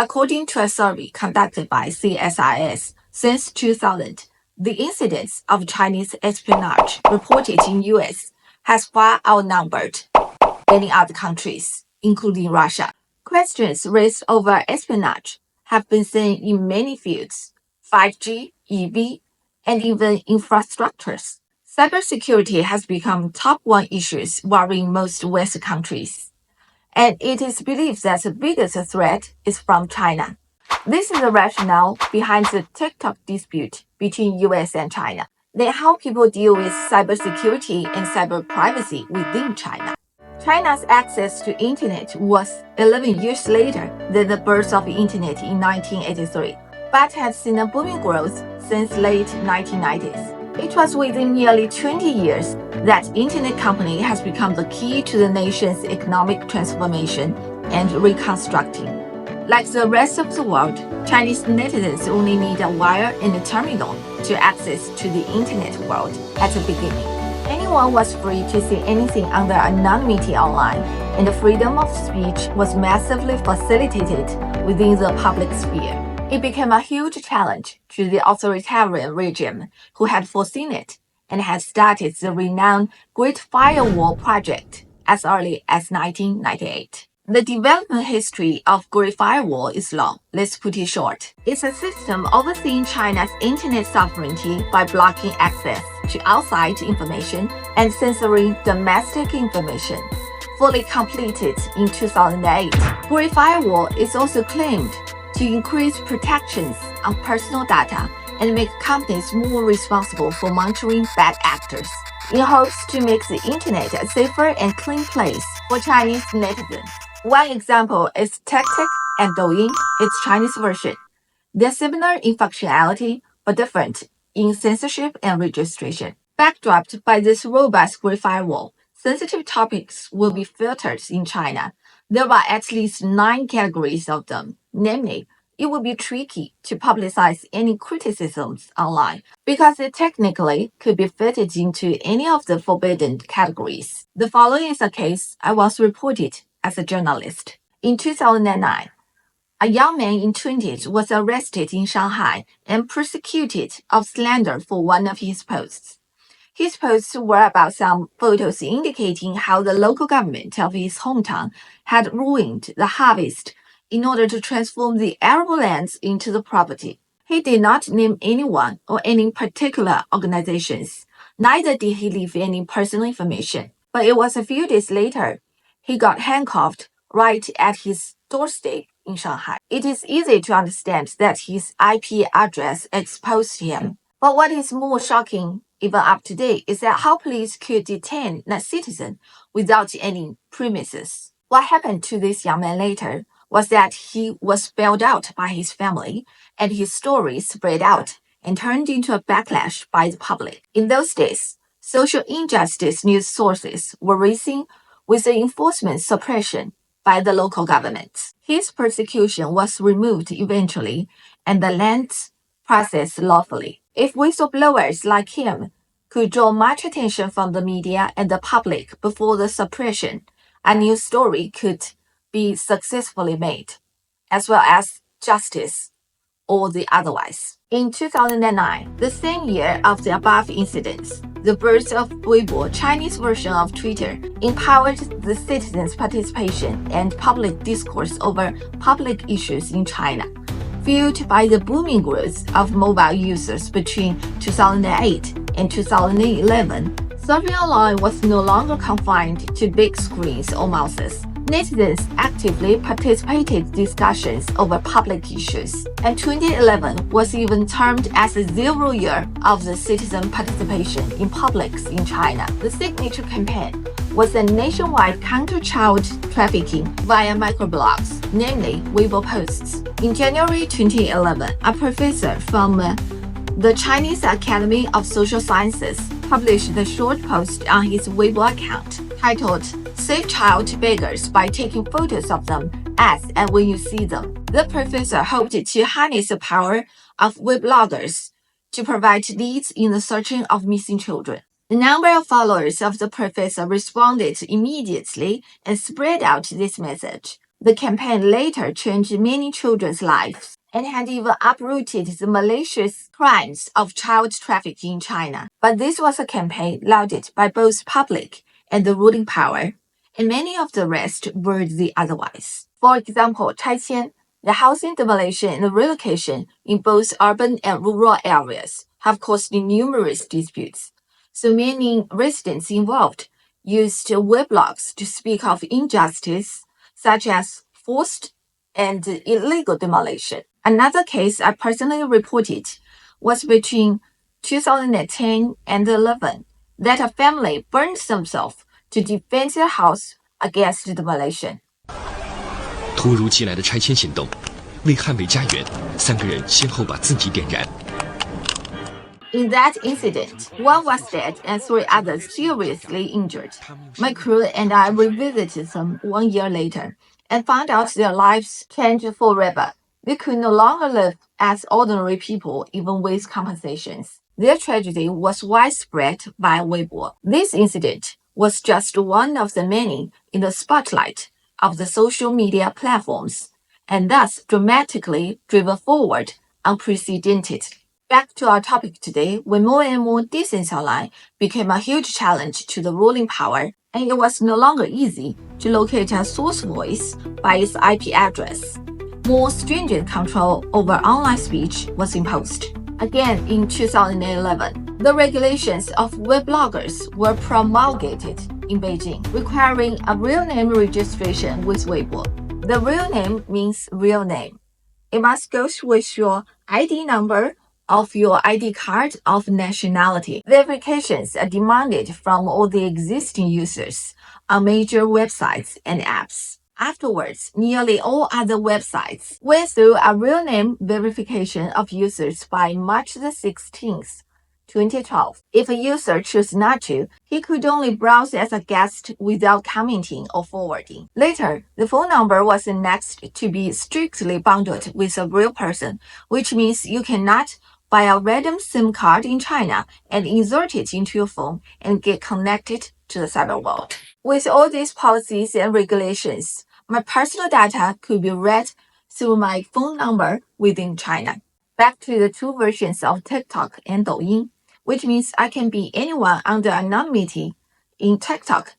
According to a survey conducted by CSIS, since 2000, the incidence of Chinese espionage reported in US has far outnumbered many other countries, including Russia. Questions raised over espionage have been seen in many fields: 5G, EV, and even infrastructures. Cybersecurity has become top one issues worrying most Western countries, and it is believed that the biggest threat is from China. This is the rationale behind the TikTok dispute between US and China. Then how people deal with cybersecurity and cyber privacy within China. China's access to internet was 11 years later than the birth of the internet in 1983, but has seen a booming growth since late 1990s. It was within nearly 20 years that internet company has become the key to the nation's economic transformation and reconstructing. Like the rest of the world, Chinese netizens only need a wire and a terminal to access to the internet world at the beginning. Anyone was free to see anything under anonymity online, and the freedom of speech was massively facilitated within the public sphere. It became a huge challenge to the authoritarian regime who had foreseen it and had started the renowned Great Firewall project as early as 1998. The development history of Great Firewall is long. Let's put it short. It's a system overseeing China's internet sovereignty by blocking access to outside information and censoring domestic information. Fully completed in 2008, Great Firewall is also claimed to increase protections on personal data and make companies more responsible for monitoring bad actors, in hopes to make the internet a safer and clean place for Chinese netizens. One example is TikTok and Douyin, its Chinese version. They're similar in functionality, but different in censorship and registration. Backdropped by this robust Great Firewall, sensitive topics will be filtered in China. There are at least 9 categories of them, namely, it would be tricky to publicize any criticisms online because it technically could be fitted into any of the forbidden categories. The following is a case I once reported as a journalist. In 2009, a young man in 20s was arrested in Shanghai and persecuted of slander for one of his posts. His posts were about some photos indicating how the local government of his hometown had ruined the harvest in order to transform the arable lands into the property. He did not name anyone or any particular organizations. Neither did he leave any personal information. But it was a few days later, he got handcuffed right at his doorstep in Shanghai. It is easy to understand that his IP address exposed him. But what is more shocking, even up to date, is that how police could detain a citizen without any premises. What happened to this young man later was that he was bailed out by his family, and his story spread out and turned into a backlash by the public. In those days, social injustice news sources were racing with the enforcement suppression by the local government. His persecution was removed eventually, and the lands processed lawfully. If whistleblowers like him could draw much attention from the media and the public before the suppression, a new story could be successfully made, as well as justice or the otherwise. In 2009, the same year of the above incidents, the birth of Weibo, Chinese version of Twitter, empowered the citizens' participation and public discourse over public issues in China. Fueled by the booming growth of mobile users between 2008 and 2011, surfing online was no longer confined to big screens or mouses. Netizens actively participated in discussions over public issues, and 2011 was even termed as the 0 year of the citizen participation in publics in China. The signature campaign was a nationwide counter-child trafficking via microblogs, namely Weibo posts. In January 2011, a professor from the Chinese Academy of Social Sciences published a short post on his Weibo account titled "Save Child Beggars by Taking Photos of Them as and when you see them." The professor hoped to harness the power of webloggers to provide leads in the searching of missing children. The number of followers of the professor responded immediately and spread out this message. The campaign later changed many children's lives and had even uprooted the malicious crimes of child trafficking in China. But this was a campaign lauded by both public and the ruling power, and many of the rest were the otherwise. For example, 拆迁, the housing demolition and relocation in both urban and rural areas have caused numerous disputes. So many residents involved used weblogs to speak of injustice, such as forced and illegal demolition. Another case I personally reported was between 2010 and 11 that a family burned themselves to defend their house against demolition. 突如其来的拆迁行动，为捍卫家园，3个人先后把自己点燃。In that incident, one was dead and 3 others seriously injured. My crew and I revisited them 1 year later and found out their lives changed forever. They could no longer live as ordinary people, even with compensations. Their tragedy was widespread by Weibo. This incident was just one of the many in the spotlight of the social media platforms, and thus dramatically driven forward unprecedented. Back to our topic today, when more and more distance online became a huge challenge to the ruling power, and it was no longer easy to locate a source voice by its IP address. More stringent control over online speech was imposed. Again, in 2011, the regulations of webloggers were promulgated in Beijing, requiring a real name registration with Weibo. The real name means real name. It must go with your ID number of your ID card of nationality. Verifications are demanded from all the existing users on major websites and apps. Afterwards, nearly all other websites went through a real name verification of users by March the 16th, 2012. If a user chose not to, he could only browse as a guest without commenting or forwarding. Later, the phone number was next to be strictly bundled with a real person, which means you cannot buy a random SIM card in China and insert it into your phone and get connected to the cyber world. With all these policies and regulations, my personal data could be read through my phone number within China. Back to the 2 versions of TikTok and Douyin, which means I can be anyone under anonymity in TikTok,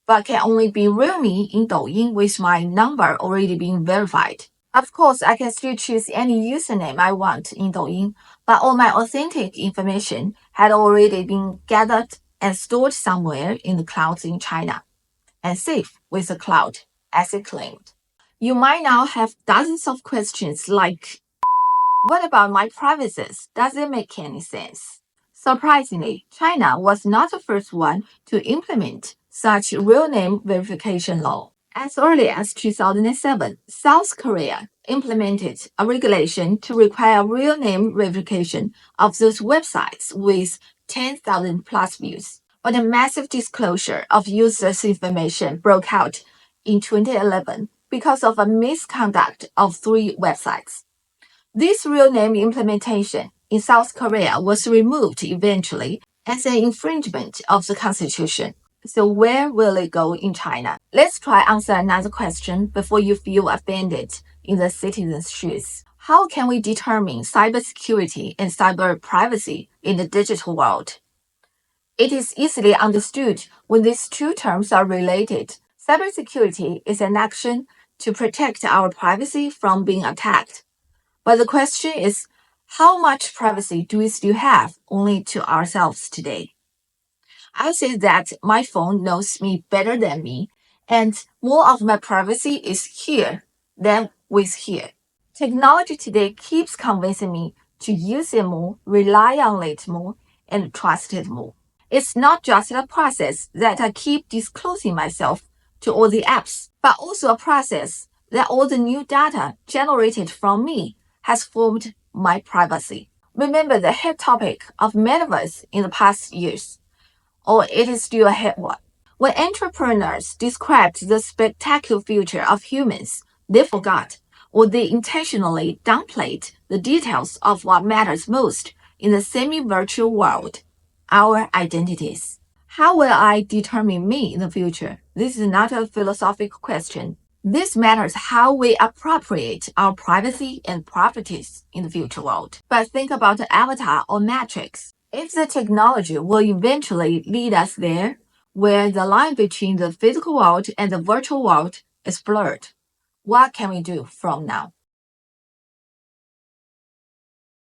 but can only be real me in Douyin with my number already being verified. Of course, I can still choose any username I want in Douyin, but all my authentic information had already been gathered and stored somewhere in the clouds in China, and safe with the cloud, as it claimed. You might now have dozens of questions like, what about my privacy? Does it make any sense? Surprisingly, China was not the first one to implement such real name verification law. As early as 2007, South Korea implemented a regulation to require real name verification of those websites with 10,000 plus views. But a massive disclosure of users' information broke out in 2011 because of a misconduct of 3 websites. This real name implementation in South Korea was removed eventually as an infringement of the constitution. So where will it go in China? Let's try answer another question before you feel offended in the citizen's shoes. How can we determine cybersecurity and cyber privacy in the digital world? It is easily understood when these 2 terms are related. Cybersecurity is an action to protect our privacy from being attacked. But the question is, how much privacy do we still have only to ourselves today? I'll say that my phone knows me better than me, and more of my privacy is here than with here. Technology today keeps convincing me to use it more, rely on it more, and trust it more. It's not just a process that I keep disclosing myself to all the apps, but also a process that all the new data generated from me has formed my privacy. Remember the hit topic of metaverse in the past years, or it is still a hit one. When entrepreneurs described the spectacular future of humans, they forgot or they intentionally downplayed the details of what matters most in the semi-virtual world, our identities. How will I determine me in the future? This is not a philosophical question. This matters how we appropriate our privacy and properties in the future world. But think about the avatar or matrix. If the technology will eventually lead us there, where the line between the physical world and the virtual world is blurred, what can we do from now?